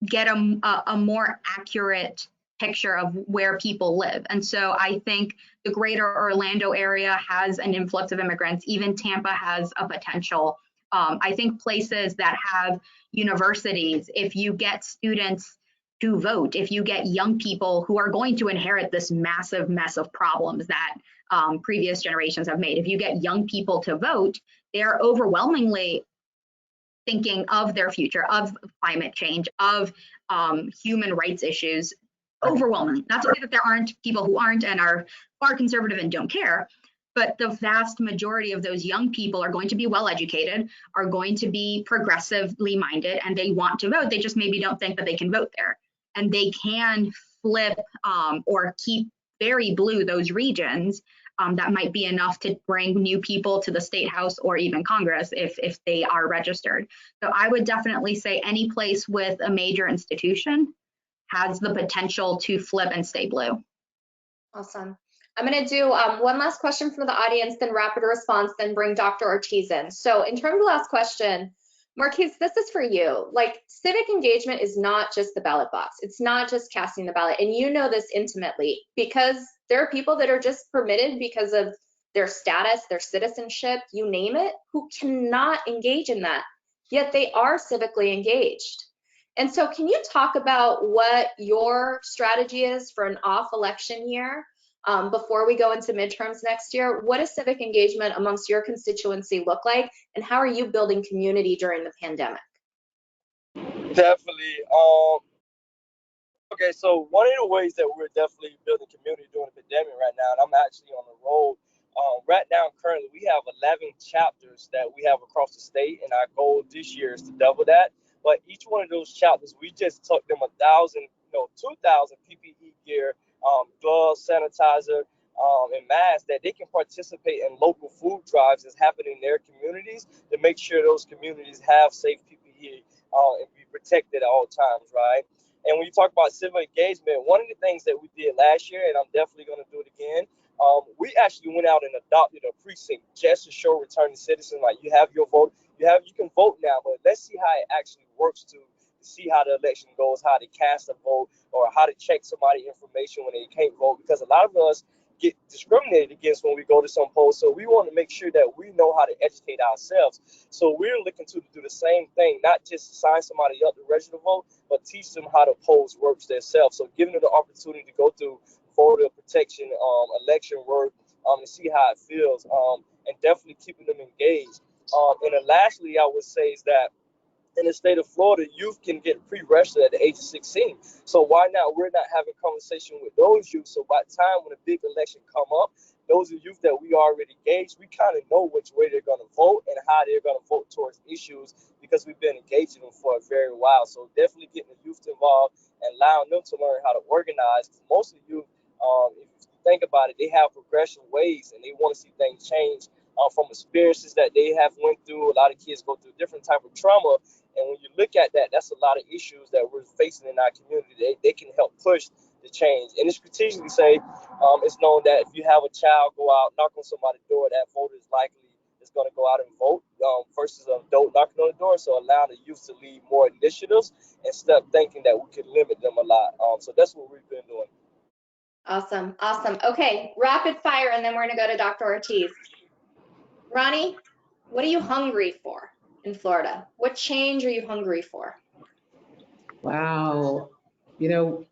get a more accurate picture of where people live. And so I think the greater Orlando area has an influx of immigrants. Even Tampa has a potential. I think places that have universities, if you get students to vote, if you get young people who are going to inherit this massive mess of problems that previous generations have made, if you get young people to vote, they're overwhelmingly thinking of their future, of climate change, of human rights issues. Overwhelming. Not to say that there aren't people who aren't and are far conservative and don't care, but the vast majority of those young people are going to be well educated, are going to be progressively minded, and they want to vote. They just maybe don't think that they can vote there. And they can flip or keep very blue those regions. That might be enough to bring new people to the state house or even Congress if they are registered. So I would definitely say any place with a major institution has the potential to flip and stay blue. Awesome. I'm going to do one last question from the audience, then rapid response, then bring Dr. Ortiz in. So in terms of the last question, Marquis, this is for you. Like, civic engagement is not just the ballot box. It's not just casting the ballot. And you know this intimately, because there are people that are just permitted because of their status, their citizenship, you name it, who cannot engage in that, yet they are civically engaged. And so can you talk about what your strategy is for an off election year before we go into midterms next year? What does civic engagement amongst your constituency look like, and how are you building community during the pandemic? Definitely. Okay, so one of the ways that we're definitely building community during the pandemic right now, and I'm actually on the road right now currently, we have 11 chapters that we have across the state, and our goal this year is to double that. But each one of those chapters, we just took them 2,000 PPE gear, gloves, sanitizer, and masks that they can participate in local food drives that's happening in their communities to make sure those communities have safe PPE and be protected at all times, right? And when you talk about civic engagement, one of the things that we did last year, and I'm definitely going to do it again, we actually went out and adopted a precinct just to show returning citizens, like, you have your vote, you can vote now, but let's see how it actually works to see how the election goes, how to cast a vote, or how to check somebody's information when they can't vote, because a lot of us get discriminated against when we go to some polls. So we want to make sure that we know how to educate ourselves. So we're looking to do the same thing, not just sign somebody up to register to vote, but teach them how the polls works themselves. So giving them the opportunity to go through voter protection, election work, and see how it feels, and definitely keeping them engaged. And then lastly, I would say is that in the state of Florida, youth can get pre-registered at the age of 16. So why not? We're not having conversation with those youth. So by the time when a big election come up, those are youth that we already engaged. We kind of know which way they're going to vote and how they're going to vote towards issues, because we've been engaging them for a very while. So definitely getting the youth involved and allowing them to learn how to organize. Most of the youth, if you think about it, they have progressive ways and they want to see things change from experiences that they have went through. A lot of kids go through different type of trauma. And when you look at that, that's a lot of issues that we're facing in our community. They can help push the change. And it's strategically say, it's known that if you have a child go out, knock on somebody's door, that voter is likely is going to go out and vote versus an adult knocking on the door. So allow the youth to lead more initiatives instead of thinking that we could limit them a lot. So that's what we've been doing. Awesome. Awesome. Okay, rapid fire, and then we're going to go to Dr. Ortiz. Roni, what are you hungry for in Florida? What change are you hungry for? Wow. You know,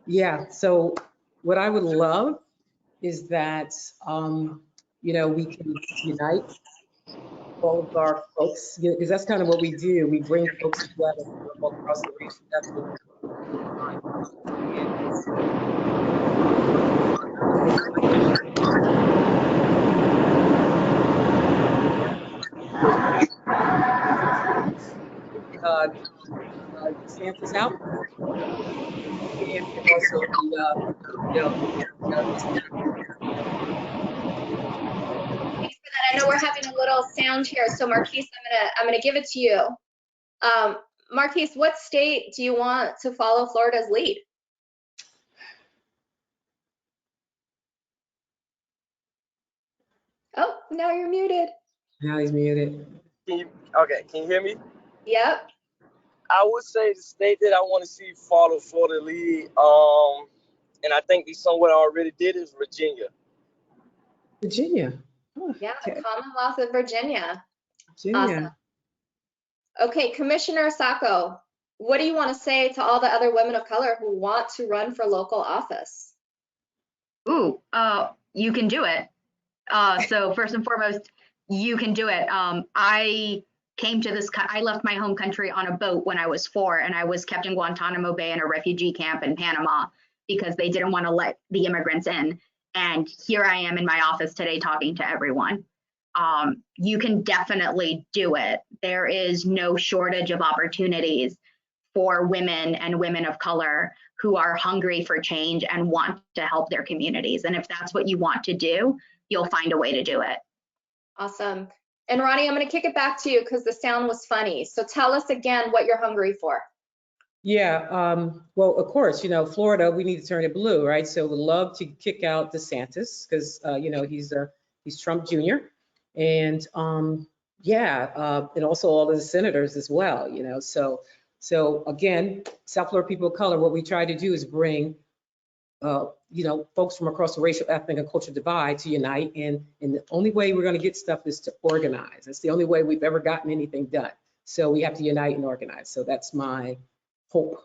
yeah, so what I would love is that, you know, we can unite all of our folks, because that's kind of what we do. We bring folks together from all across the racial ethnic samples out. And also the, you know, Thanks for that. I know we're having a little sound here, so Marquis, I'm gonna give it to you. Marquis, what state do you want to follow Florida's lead? Oh, now you're muted. now he's muted. Can you hear me? Yep. I would say the state that I want to see follow Florida lead, and I think they somewhat already did, is Virginia. Virginia. Oh, Yeah, okay. the Commonwealth of Virginia. Virginia. Awesome. Okay, Commissioner Saco, what do you want to say to all the other women of color who want to run for local office? Ooh, you can do it. So first and foremost, you can do it. I came to this, I left my home country on a boat when I was 4, and I was kept in Guantanamo Bay in a refugee camp in Panama because they didn't want to let the immigrants in. And here I am in my office today talking to everyone. You can definitely do it. There is no shortage of opportunities for women and women of color who are hungry for change and want to help their communities. And if that's what you want to do, you'll find a way to do it. Awesome. And Roni, I'm going to kick it back to you because the sound was funny. So tell us again what you're hungry for. Yeah, well, of course, you know, Florida, we need to turn it blue, right? So we'd love to kick out DeSantis because, you know, he's Trump Jr. And yeah, and also all of the senators as well, you know. So again, South Florida people of color, what we try to do is bring, you know, folks from across the racial, ethnic, and cultural divide to unite. And the only way we're going to get stuff is to organize. It's the only way we've ever gotten anything done. So we have to unite and organize. So that's my hope.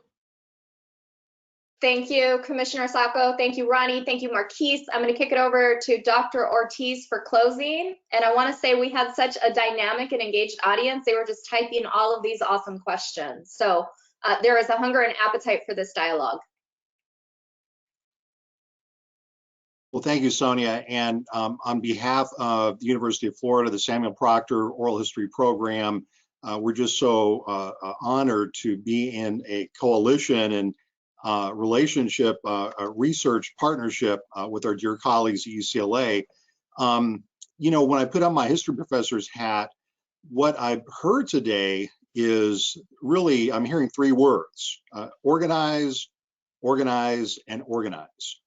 Thank you, Commissioner Saco. Thank you, Roni. Thank you, Marquis. I'm going to kick it over to Dr. Ortiz for closing. And I want to say we had such a dynamic and engaged audience. They were just typing all of these awesome questions. So there is a hunger and appetite for this dialogue. Well, thank you, Sonja. And on behalf of the University of Florida, the Samuel Proctor Oral History Program, we're just so honored to be in a coalition and relationship, a research partnership with our dear colleagues at UCLA. You know, when I put on my history professor's hat, what I've heard today is really, I'm hearing 3 words: organize, organize, and organize.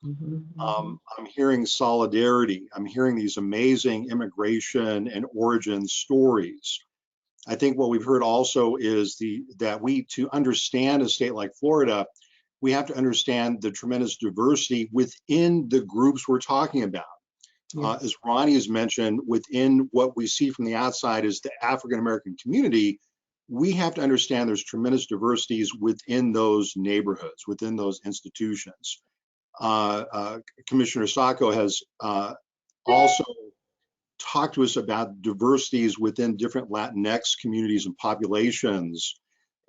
I'm hearing solidarity. I'm hearing these amazing immigration and origin stories. I think what we've heard also is that to understand a state like Florida, we have to understand the tremendous diversity within the groups we're talking about. Yes. As Roni has mentioned, within what we see from the outside is the African-American community, we have to understand there's tremendous diversities within those neighborhoods, within those institutions. Commissioner Saco has also talked to us about diversities within different Latinx communities and populations,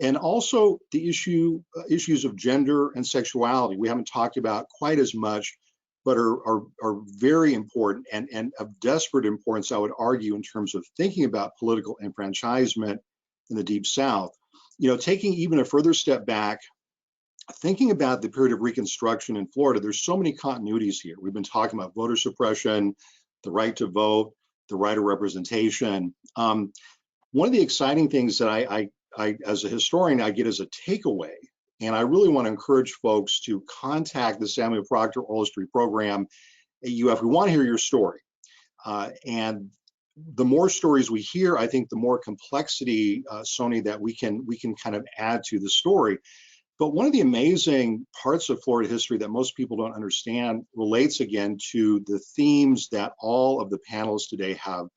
and also the issues of gender and sexuality. We haven't talked about quite as much, but are very important and of desperate importance, I would argue, in terms of thinking about political enfranchisement in the Deep South. You know, taking even a further step back, thinking about the period of Reconstruction in Florida, there's so many continuities here. We've been talking about voter suppression, the right to vote, the right of representation. One of the exciting things that I as a historian, I get as a takeaway, and I really want to encourage folks to contact the Samuel Proctor Oral History Program at UF. We want to hear your story. And the more stories we hear, I think the more complexity, Sony, that we can kind of add to the story. But one of the amazing parts of Florida history that most people don't understand relates again to the themes that all of the panelists today have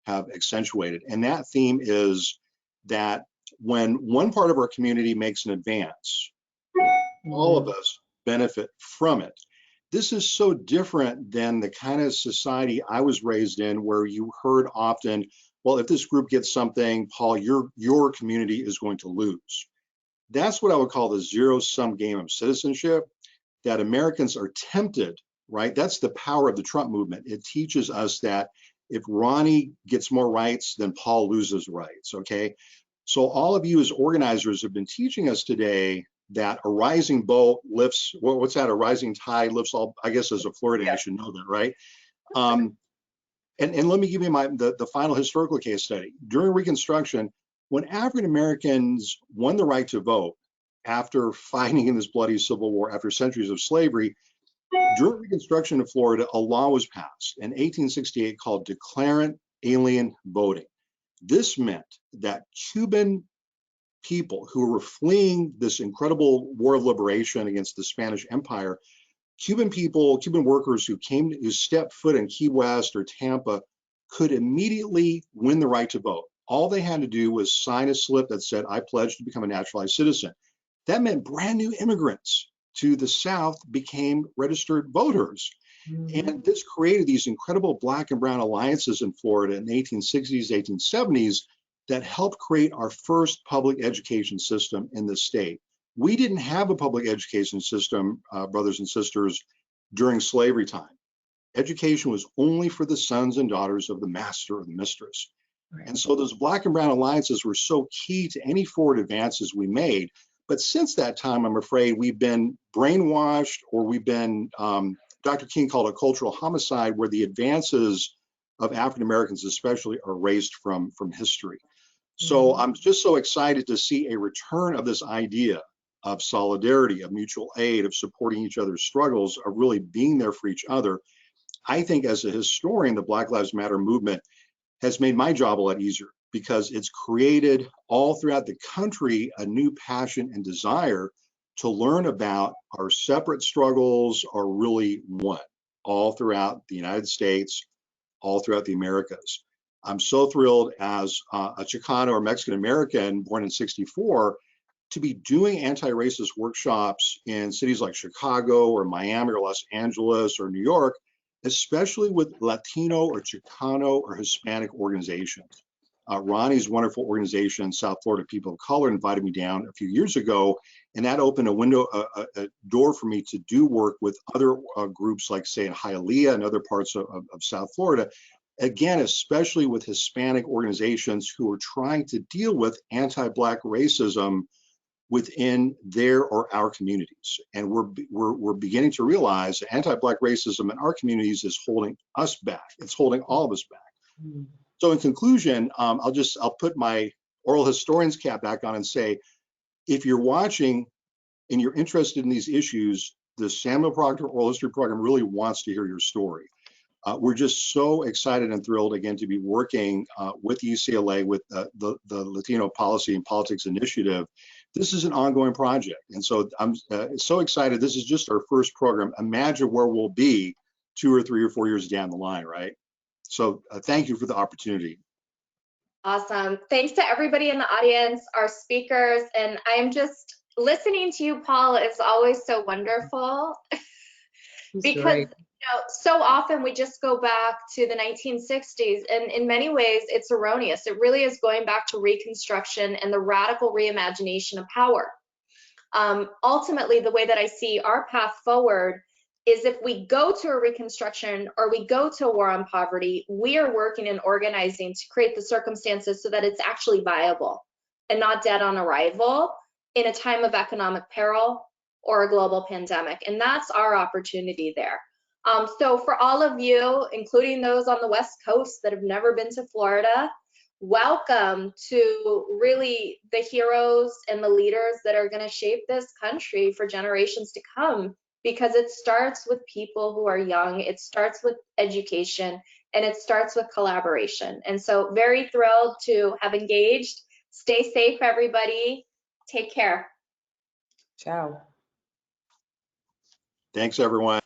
accentuated. And that theme is that when one part of our community makes an advance, all of us benefit from it. This is so different than the kind of society I was raised in, where you heard often, well, if this group gets something, Paul, your community is going to lose. That's what I would call the zero-sum game of citizenship, that Americans are tempted, right? That's the power of the Trump movement. It teaches us that if Roni gets more rights, then Paul loses rights, okay? So all of you as organizers have been teaching us today that a rising boat lifts, what's that? A rising tide lifts all, I guess as a Floridian, I should know that, right? And let me give you the final historical case study. During Reconstruction, when African Americans won the right to vote after fighting in this bloody Civil War, after centuries of slavery, during Reconstruction in Florida, a law was passed in 1868 called Declarant Alien Voting. This meant that Cuban people who were fleeing this incredible war of liberation against the Spanish Empire, Cuban workers who stepped foot in Key West or Tampa could immediately win the right to vote. All they had to do was sign a slip that said, I pledge to become a naturalized citizen. That meant brand new immigrants to the South became registered voters. And this created these incredible Black and brown alliances in Florida in the 1860s, 1870s that helped create our first public education system in the state. We didn't have a public education system, brothers and sisters, during slavery time. Education was only for the sons and daughters of the master or the mistress. Right. And so those Black and brown alliances were so key to any forward advances we made. But since that time, I'm afraid we've been brainwashed, or we've been, Dr. King called it cultural homicide, where the advances of African Americans especially are erased from history. So I'm just so excited to see a return of this idea of solidarity, of mutual aid, of supporting each other's struggles, of really being there for each other. I think as a historian, the Black Lives Matter movement has made my job a lot easier, because it's created all throughout the country a new passion and desire to learn about our separate struggles are really one, all throughout the United States, all throughout the Americas. I'm so thrilled as a Chicano or Mexican American born in '64 to be doing anti-racist workshops in cities like Chicago or Miami or Los Angeles or New York, especially with Latino or Chicano or Hispanic organizations. Roni's wonderful organization, South Florida People of Color, invited me down a few years ago, and that opened a door for me to do work with other groups like, say, in Hialeah and other parts of South Florida. Again, especially with Hispanic organizations who are trying to deal with anti-Black racism within their or our communities. And we're beginning to realize that anti-Black racism in our communities is holding us back. It's holding all of us back. So in conclusion, I'll put my oral historian's cap back on and say, if you're watching and you're interested in these issues, the Samuel Proctor Oral History Program really wants to hear your story. We're just so excited and thrilled again to be working with UCLA with the Latino Policy and Politics Initiative. This is an ongoing project, and so I'm so excited. This is just our first program. Imagine where we'll be 2 or 3 or 4 years down the line, right? So thank you for the opportunity. Awesome. Thanks to everybody in the audience, our speakers, and I'm just listening to you, Paul, is always so wonderful. Because so often we just go back to the 1960s, and in many ways it's erroneous. It really is going back to Reconstruction and the radical reimagination of power. Ultimately, the way that I see our path forward is if we go to a Reconstruction or we go to a war on poverty, we are working and organizing to create the circumstances so that it's actually viable and not dead on arrival in a time of economic peril or a global pandemic. And that's our opportunity there. So for all of you, including those on the West Coast that have never been to Florida, welcome to really the heroes and the leaders that are going to shape this country for generations to come because it starts with people who are young, it starts with education, and it starts with collaboration. And so very thrilled to have engaged. Stay safe, everybody. Take care. Ciao. Thanks, everyone.